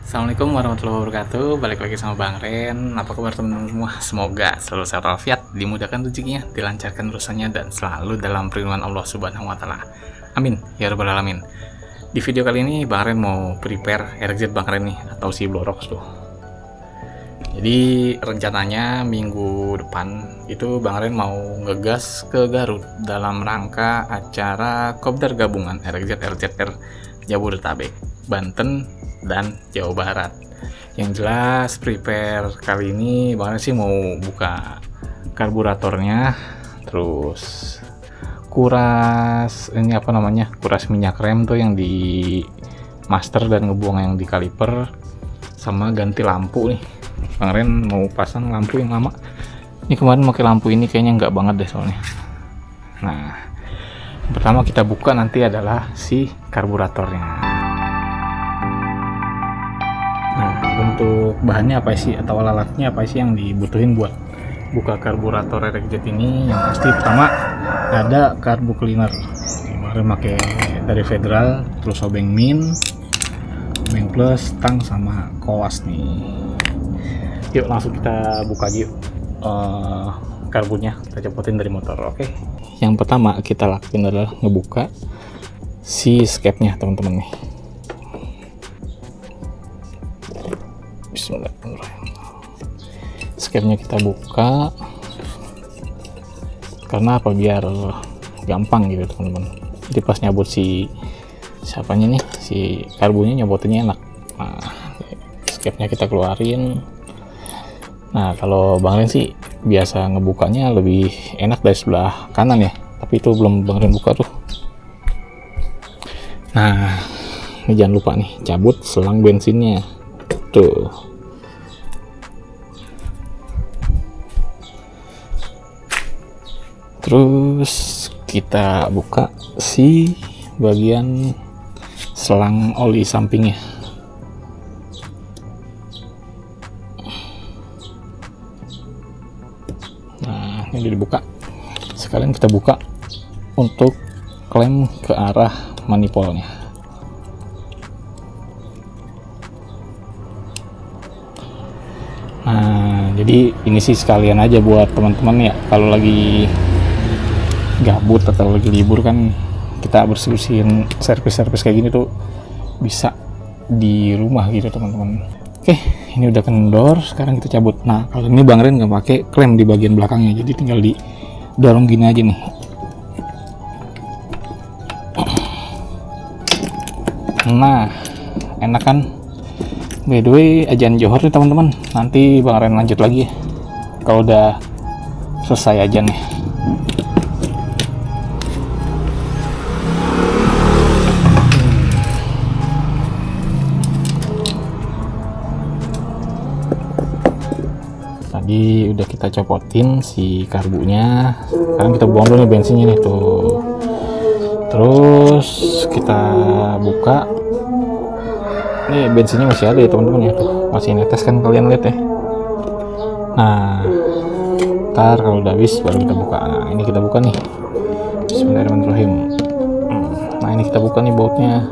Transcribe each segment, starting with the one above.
Assalamualaikum warahmatullahi wabarakatuh. Balik lagi sama Bang Ren. Apa kabar teman-teman semua? Semoga selalu sehat walafiat, dimudahkan rezekinya, dilancarkan urusannya, dan selalu dalam perlindungan Allah Subhanahu wa Ta'ala. Amin ya rabbal alamin. Di video kali ini Bang Ren mau prepare RX Bang Ren nih, atau si Blorox tuh. Jadi rencananya minggu depan itu Bang Ren mau ngegas ke Garut dalam rangka acara Kopdar Gabungan RXR Jabodetabek, Banten, dan Jawa Barat. Yang jelas prepare kali ini Bang Ren sih mau buka karburatornya, terus kuras kuras minyak rem tuh yang di master dan ngebuang yang di kaliper, sama ganti lampu nih. Bang Ren mau pasang lampu yang lama. Ini kemarin pakai lampu ini kayaknya nggak banget deh soalnya. Nah, pertama kita buka nanti adalah si karburatornya. Nah, untuk bahannya apa sih atau alatnya apa sih yang dibutuhin buat buka karburator RXZ ini? Yang pasti pertama ada carbu cleaner. Kemarin pakai dari Federal, terus obeng min, obeng plus, tang, sama koas nih. Yuk langsung kita buka aja yuk karbunya, kita copotin dari motor. Oke. Yang pertama kita lakuin adalah ngebuka si skepnya teman-teman nih. Bismillahirrahmanirrahim. Skepnya kita buka karena apa, biar gampang gitu teman-teman. Jadi pas nyabut si karbunya nyabutinnya enak. Nah, skepnya kita keluarin. Nah, kalau Bang Ren sih biasa ngebukanya lebih enak dari sebelah kanan ya, tapi itu belum Bang Ren buka tuh. Nah, ini jangan lupa nih cabut selang bensinnya tuh. Terus kita buka si bagian selang oli sampingnya. Nah, ini dibuka. Sekalian kita buka untuk klem ke arah manifolnya. Nah, jadi ini sih sekalian aja buat teman-teman ya, kalau lagi gabut atau lagi libur kan kita bersihin servis kayak gini tuh bisa di rumah gitu teman-teman. Oke, ini udah kendor, sekarang kita cabut. Nah, kalau ini Bang Ren nggak pakai klem di bagian belakangnya, jadi tinggal didorong gini aja nih. Nah, enak kan? By the way, ajan Johor nih teman-teman. Nanti Bang Ren lanjut lagi ya kalau udah selesai ajannya. Tadi udah kita copotin si karbunya, sekarang kita buang dulu nih bensinnya nih tuh. Terus kita buka, nih bensinnya masih ada ya teman-teman ya, tuh masih netes kan, kalian lihat ya. Nah, ntar kalau udah habis baru kita buka. Nah, ini kita buka nih, bismillahirrahmanirrahim. Nah, ini kita buka nih bautnya.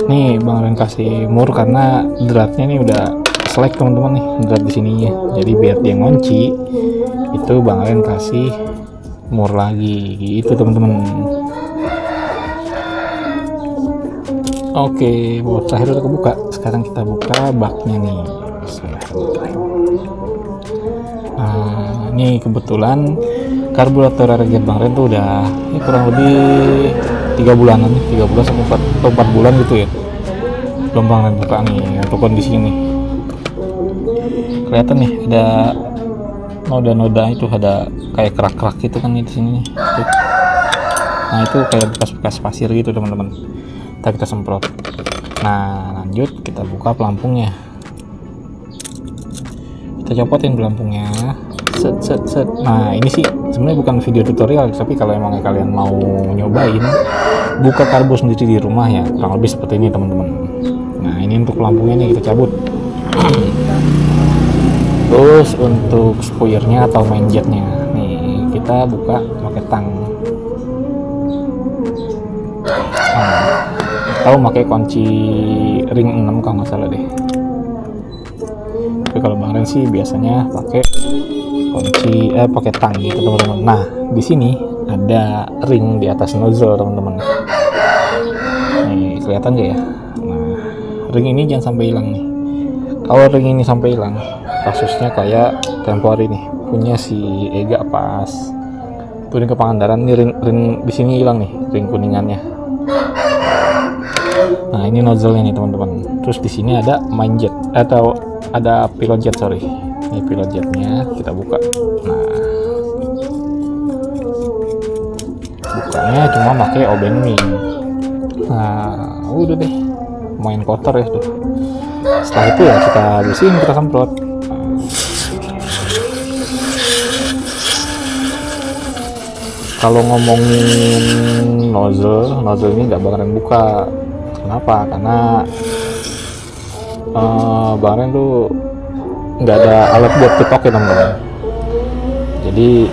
Nih Bang Ren kasih mur karena dratnya nih udah selek teman-teman nih, drat di sininya. Jadi biar dia ngunci itu Bang Ren kasih mur lagi gitu teman-teman. Oke, baut terakhir udah kebuka. Sekarang kita buka baknya nih. Bismillahirrahmanirrahim. Nah, ini kebetulan karburator RXZ Bang Ren tuh udah kurang lebih 3 bulan sampai 4 bulan gitu ya. Belum Bang Ren buka nih untuk kondisi ini. Kelihatan nih ada noda-noda, itu ada kayak kerak-kerak gitu kan di sini. Nah, itu kayak bekas-bekas pasir gitu teman-teman. Kita semprot. Nah, lanjut kita buka pelampungnya. Kita copotin pelampungnya. Set. Nah, ini sih sebenarnya bukan video tutorial, tapi kalau emang kalian mau nyobain buka karbu sendiri di rumah ya, kurang lebih seperti ini teman-teman. Nah, ini untuk pelampungnya nih kita cabut. Terus untuk spoilernya atau main jetnya nih kita buka pakai tang. tahu pakai kunci ring 6 kalau nggak salah deh. Tapi kalau Bang Ren sih biasanya pakai kunci pakai tang gitu teman-teman. Nah di sini ada ring di atas nozzle teman-teman. Nih kelihatan gak ya? Nah ring ini jangan sampai hilang nih. Kalau ring ini sampai hilang, kasusnya kayak tempo hari nih punya si Ega pas turun ke Pangandaran nih, ring di sini hilang nih, ring kuningannya. Nah ini nozzle nih teman-teman. Terus di sini ada main jet atau ada pilot jet, sorry. Ini pilot jetnya kita buka. Nah bukanya cuma pakai obeng ming. Nah udah deh, main kotor ya tuh. Setelah itu ya kita bersihin, kita semprot. Kalau ngomongin nozzle ini nggak bakalan buka. Kenapa? Karena Bang Ren tuh nggak ada alat buat ketok ya teman-teman. Jadi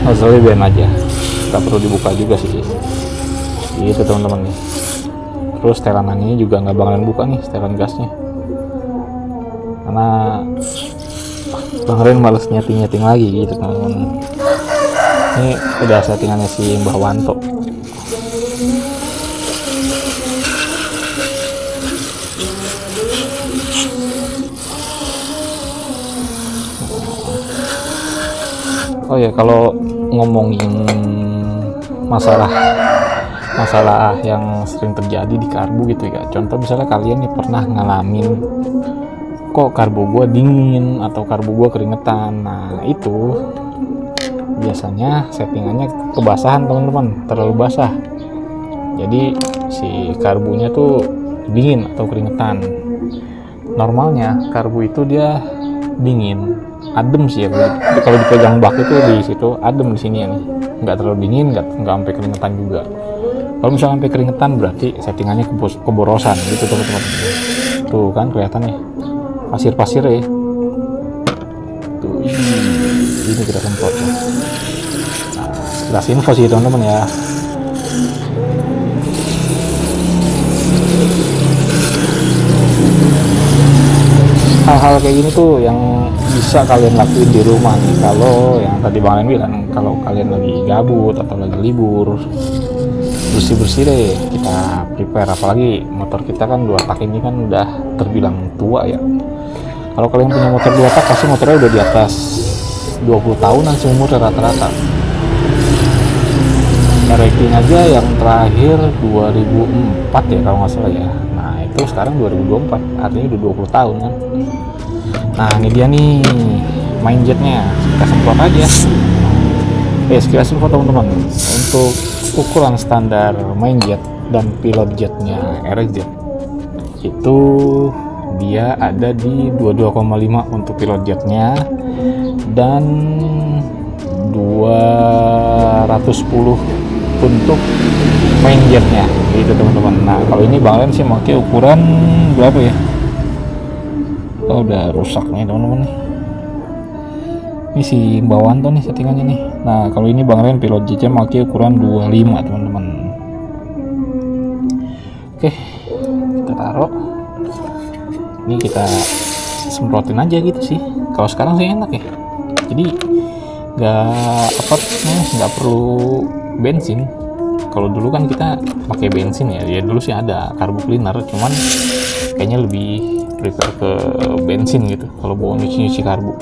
nozzle biarin aja, nggak perlu dibuka juga sih. Gitu teman-teman nih. Terus setelan ini juga nggak bakalan buka nih, setelan gasnya. Karena Bang Ren males nyeting lagi gitu teman-teman. Ini udah settingannya si Mbah Wanto. Oh ya, kalau ngomongin masalah yang sering terjadi di karbu gitu ya, contoh misalnya kalian nih pernah ngalamin kok karbu gua dingin atau karbu gua keringetan. Nah itu biasanya settingannya kebasahan teman-teman, terlalu basah. Jadi si karbunya tuh dingin atau keringetan. Normalnya karbu itu dia dingin, adem sih ya. Kalau dipegang bak itu di situ adem, di sini ya nih, nggak terlalu dingin, nggak sampai keringetan juga. Kalau misalnya sampai keringetan berarti settingannya keborosan gitu teman-teman. Tuh kan kelihatan nih pasir-pasir ya. Tuh ini kita semprot ya. Nah, sekilas info sih teman-teman ya. Hal-hal kayak gini tuh yang bisa kalian lakuin di rumah nih. Kalau yang tadi Bang Ren bilang, kalau kalian lagi gabut atau lagi libur, bersih-bersih deh, kita prepare. Apalagi motor kita kan 2 tak ini kan udah terbilang tua ya. Kalau kalian punya motor 2 tak, pasti motornya udah di atas 20 tahunan seumurnya rata-rata. Rating aja yang terakhir 2004 ya kalau nggak salah ya. Nah itu sekarang 2024, artinya udah 20 tahun kan. Nah ini dia nih main jetnya, kita semprot aja. Sekilas info teman-teman, untuk ukuran standar main jet dan pilot jetnya RXZ itu dia ada di 22,5 untuk pilot jetnya dan 210 untuk main jetnya gitu teman-teman. Nah kalau ini Bang Ren sih pakai ukuran berapa ya? Oh udah rusak nih teman-teman nih. Ini si Mbak Wanto nih settingannya nih. Nah kalau ini Bang Ren pilot jetnya pakai ukuran 25 teman-teman. Oke, kita taruh. Ini kita semprotin aja gitu sih. Kalau sekarang sih enak ya. Jadi nggak perlu bensin. Kalau dulu kan kita pakai bensin ya. Ya dulu sih ada karbu cleaner, cuman kayaknya lebih prefer ke bensin gitu kalau bawa nyuci karbu.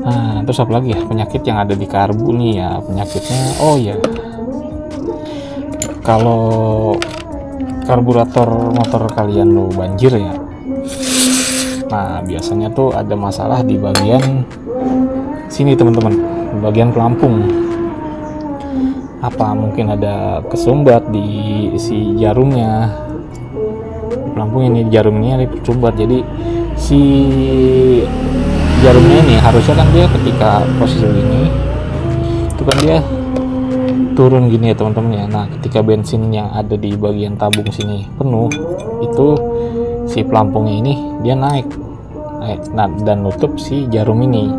Nah terus apa lagi ya penyakit yang ada di karbu nih ya, penyakitnya oh ya, kalau karburator motor kalian lo banjir ya, nah biasanya tuh ada masalah di bagian sini teman-teman, bagian pelampung. Apa mungkin ada kesumbat di si jarumnya, pelampung ini jarumnya kesumbat. Jadi si jarumnya ini harusnya kan dia ketika posisi ini itu kan dia turun gini ya teman-teman ya. Nah ketika bensin yang ada di bagian tabung sini penuh, itu si pelampungnya ini dia naik nah, dan nutup si jarum ini,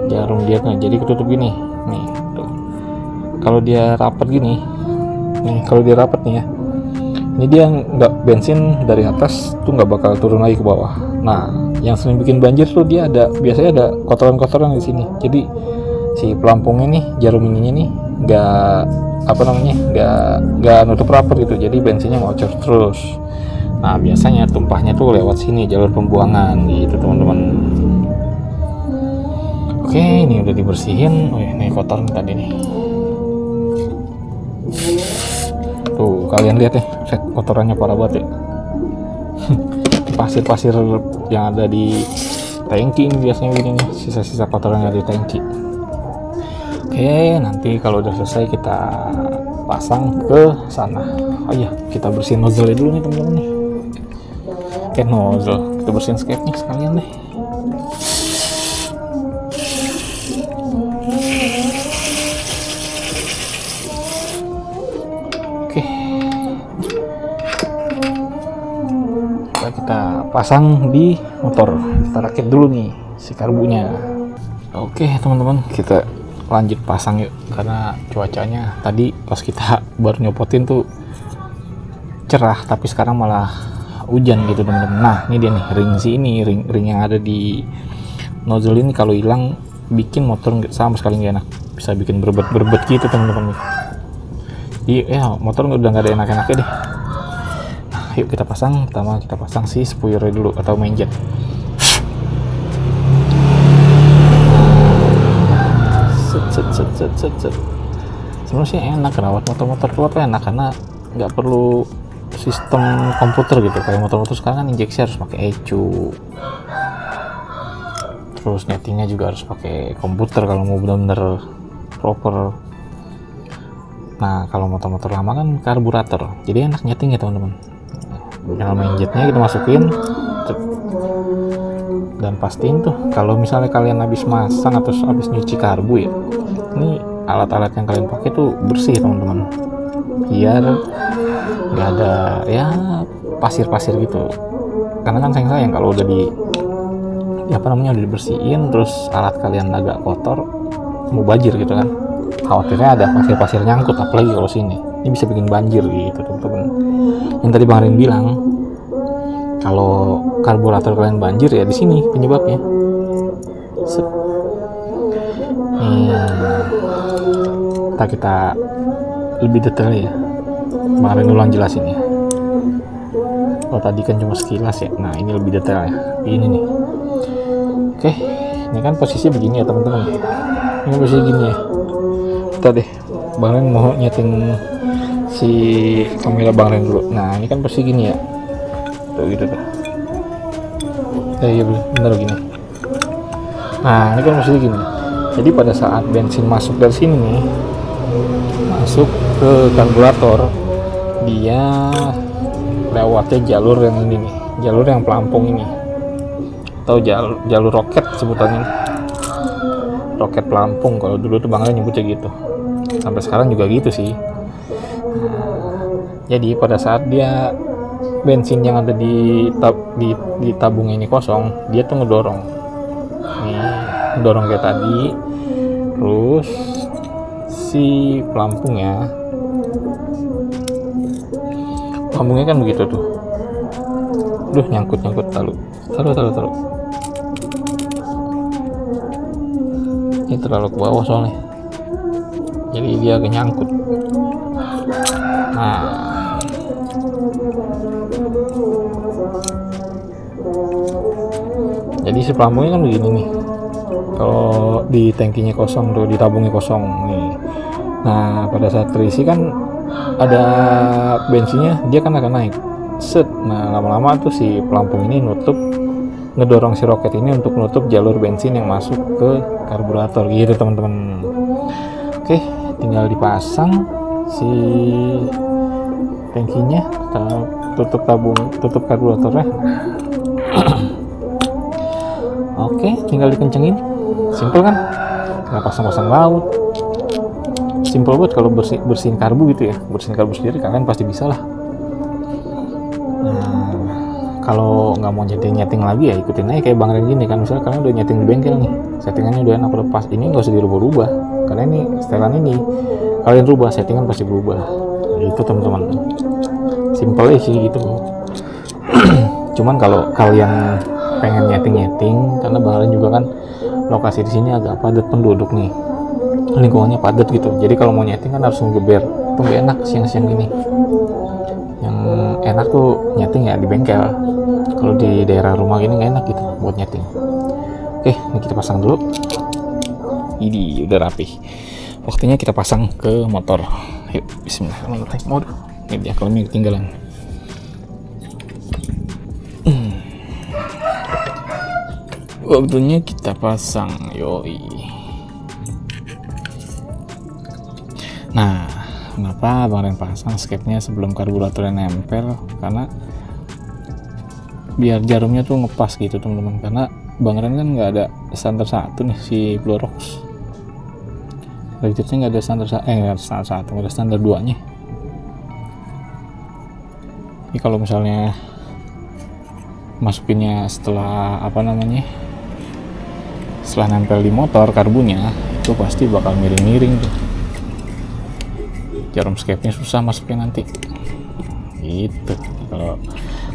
jarum dia kan jadi ketutup gini nih tuh. kalau dia rapat gini nih, kalau dia rapat nih ya, ini dia nggak, bensin dari atas tuh nggak bakal turun lagi ke bawah. Nah, yang sering bikin banjir tuh dia biasanya ada kotoran-kotoran di sini. Jadi si pelampungnya nih, jarum ininya nih nggak nutup rapat gitu. Jadi bensinnya ngocor terus. Nah, biasanya tumpahnya tuh lewat sini, jalur pembuangan gitu teman-teman. Oke, ini udah dibersihin. Oh, ini kotor nih tadi nih. Tuh, kalian lihat ya, kotorannya parah banget ya. Pasir-pasir yang ada di tangki ini biasanya gini nih, sisa-sisa kotoran yang ada di tangki. Oke, nanti kalau udah selesai kita pasang ke sana. Oh iya, kita bersihin nozzle dulu nih teman-teman nih. Oke, nozzle kita bersihin skepnya sekalian deh. Oke, kita pasang di motor. Kita rakit dulu nih si karbunya. Oke teman-teman, kita lanjut pasang yuk, karena cuacanya tadi pas kita baru nyopotin tuh cerah, tapi sekarang malah hujan gitu teman-teman. Nah, ini dia nih ring yang ada di nozzle ini kalau hilang bikin motor sama sekali nggak enak, bisa bikin berbet gitu teman-teman. Iya, motor udah nggak ada enak-enaknya deh. Nah, yuk kita pasang. Pertama kita pasang si spoiler dulu atau main jet. Set. Sebenarnya sih enak, rawat motor-motor tua tuh enak karena nggak perlu sistem komputer gitu. Kayak motor-motor sekarang kan injeksi harus pakai ECU, terus nyetingnya juga harus pakai komputer kalau mau benar-benar proper. Nah, kalau motor-motor lama kan karburator, jadi enak nyeting ya teman-teman. Tinggal main jetnya kita masukin dan pastiin tuh kalau misalnya kalian habis masang atau habis nyuci karbu ya, ini alat-alat yang kalian pakai tuh bersih teman-teman, biar nggak ada ya pasir-pasir gitu. Karena kan sayang kalau udah udah dibersihin terus alat kalian agak kotor, mau banjir gitu kan, khawatirnya ada pasir-pasir nyangkut, apalagi kalau sini ini bisa bikin banjir gitu teman-teman. Yang tadi Bang Rin bilang kalau karburator kalian banjir ya di sini penyebabnya. Kita lebih detail ya, Bang Rin ulang jelasin ya. Oh, tadi kan cuma sekilas ya, nah ini lebih detail ya, ini nih. Oke, ini kan posisinya begini ya teman-teman, ini posisi gini ya. Kita deh, Bang Rin mau nyeting si kamera Bang Rin dulu. Nah, ini kan posisi gini ya, tuh gitu tuh. Iya bener gini. Nah, ini kan posisi gini. Jadi pada saat bensin masuk dari sini nih, masuk ke karburator, dia lewatnya jalur yang ini nih, jalur yang pelampung ini, atau jalur roket sebutannya, roket pelampung. Kalau dulu tuh Bang Rin nyebutnya gitu, sampai sekarang juga gitu sih. Jadi pada saat dia bensin yang ada di tabung ini kosong, dia tuh ngedorong kayak tadi. Terus si pelampungnya kan begitu tuh. Nyangkut taruh. Ini terlalu ke bawah soalnya, jadi dia agak nyangkut. Nah, jadi si pelampungnya kan begini nih. Kalau di tangkinya kosong tuh, di tabungnya kosong nih. Nah, pada saat terisi kan ada bensinnya, dia kan akan naik. Nah, lama-lama tuh si pelampung ini ngedorong si roket ini untuk nutup jalur bensin yang masuk ke karburator gitu teman-teman. Oke, tinggal dipasang si tangkinya, tutup karburatornya. Oke, tinggal dikencengin. Simple kan? Nggak pasang-pasang laut. Simple banget kalau bersihin karbu gitu ya. Bersihin karbu sendiri kalian pasti bisa lah. Nah, kalau nggak mau nyeting lagi ya ikutin aja kayak Bang Rin gini kan. Misalnya kalian udah nyeting di bengkel nih, settingannya udah enak, udah pas, ini nggak usah dirubah-rubah karena ini setelan ini kalian rubah settingan pasti berubah. Itu teman-teman, simple sih gitu. Cuman kalau kalian pengen nyeting karena Bang juga kan lokasi di sini agak padat penduduk nih, lingkungannya padat gitu. Jadi kalau mau nyeting kan harus ngegeber, itu nggak enak siang-siang gini. Yang enak tuh nyeting ya di bengkel. Kalau di daerah rumah gini nggak enak gitu buat nyeting. Oke, ini kita pasang dulu. Ini udah rapi. Waktunya kita pasang ke motor. Yuk, bismillahirrahmanirrahim. Waduh, ini dia kalau ini ketinggalan. Waktunya kita pasang, yoi. Nah, kenapa Bang Ren pasang skepnya sebelum karburatornya nempel? Karena biar jarumnya tuh ngepas gitu teman-teman. Karena Bang Ren kan nggak ada standar satu nih si Blorox. Registernya nggak ada standar satu, nggak ada standar 2-nya. Ini kalau misalnya masukinnya setelah setelah nempel di motor karbunya, itu pasti bakal miring-miring tuh. Jarum skepnya susah masuknya nanti. Gitu.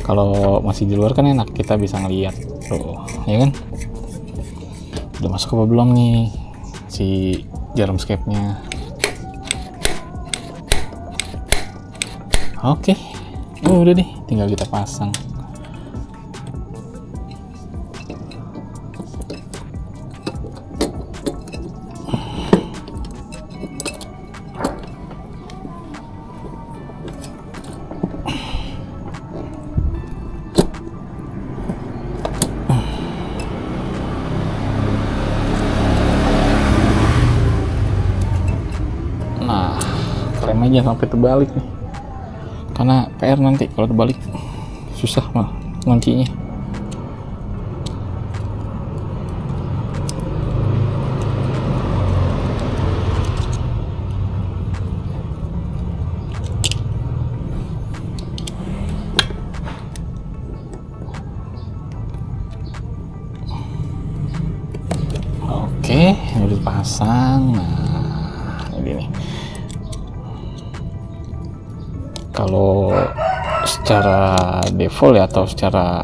Kalau masih di luar kan enak, kita bisa ngeliat tuh, ya kan? Udah masuk apa belum nih si jarum skepnya? Oke. Udah deh, tinggal kita pasang. Nah, rem aja sampai terbalik nih, karena PR nanti kalau terbalik susah mah nguncinya. Oke, udah dipasang. Nah, ini nih. Kalau secara default ya, atau secara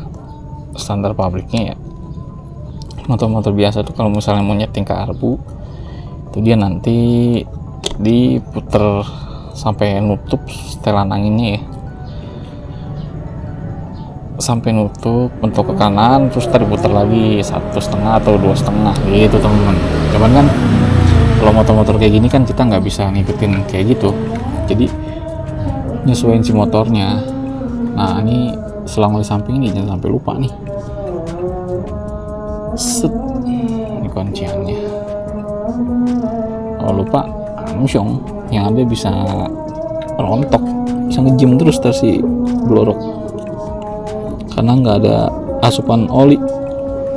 standar pabriknya ya, motor-motor biasa tuh kalau misalnya mau nyeting ke arbu itu dia nanti diputer sampai nutup setelan anginnya ya, sampai nutup bentuk ke kanan, terus tadi putar lagi 1,5 atau 2,5 gitu teman-teman. Cuman kan kalau motor-motor kayak gini kan kita nggak bisa ngikutin kayak gitu, jadi nyesuaiin si motornya. Nah, ini selang di samping ini jangan sampai lupa nih. Set, ini kunciannya. Kalau lupa amsyong, yang ada bisa rontok, bisa ngejim terus si Blorox, karena nggak ada asupan oli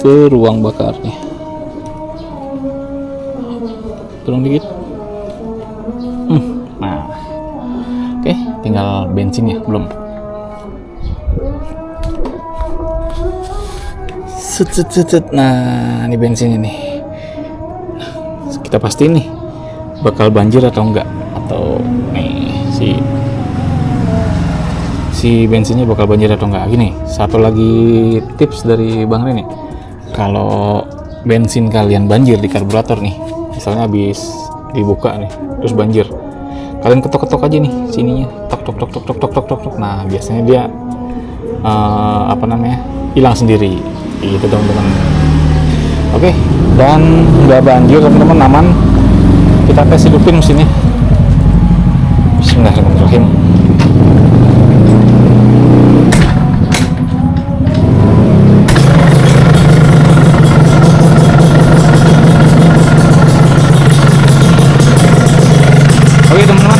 ke ruang bakarnya. Turun dikit. Nah, oke, tinggal bensin ya, belum. Set. Nah, ini bensinnya nih. Kita pastiin nih bakal banjir atau enggak, atau nih si bensinnya bakal banjir atau enggak. Gini, satu lagi tips dari Bang Ren nih. Kalau bensin kalian banjir di karburator nih, misalnya habis dibuka nih, terus banjir, kalian ketok-ketok aja nih sininya, tok. Nah, biasanya dia hilang sendiri gitu teman-teman. Oke, dan nggak banjir teman-teman, aman. Kita tes hidupin mesinnya. Bismillahirrahmanirrahim. Oke teman-teman,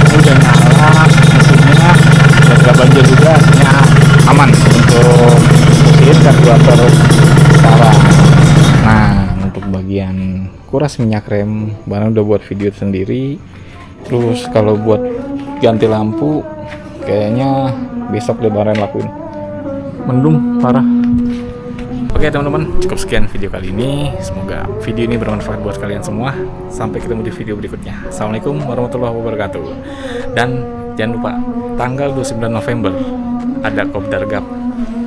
ini udah nyala mesinnya, udah nggak banjir juga, hasilnya aman untuk mesin karburator sekarang. Nah, untuk bagian kuras minyak rem, Bang udah buat video sendiri. Terus kalau buat ganti lampu, kayaknya besok deh Bang lakuin. Mendung parah. Oke Oke teman-teman, cukup sekian video kali ini. Semoga video ini bermanfaat buat kalian semua. Sampai ketemu di video berikutnya. Assalamualaikum warahmatullahi wabarakatuh. Dan jangan lupa tanggal 29 November ada Kopdar Gab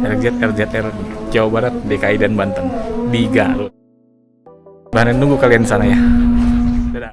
RZ RZR Jawa Barat, DKI dan Banten di Garut. Bahan nunggu kalian di sana ya.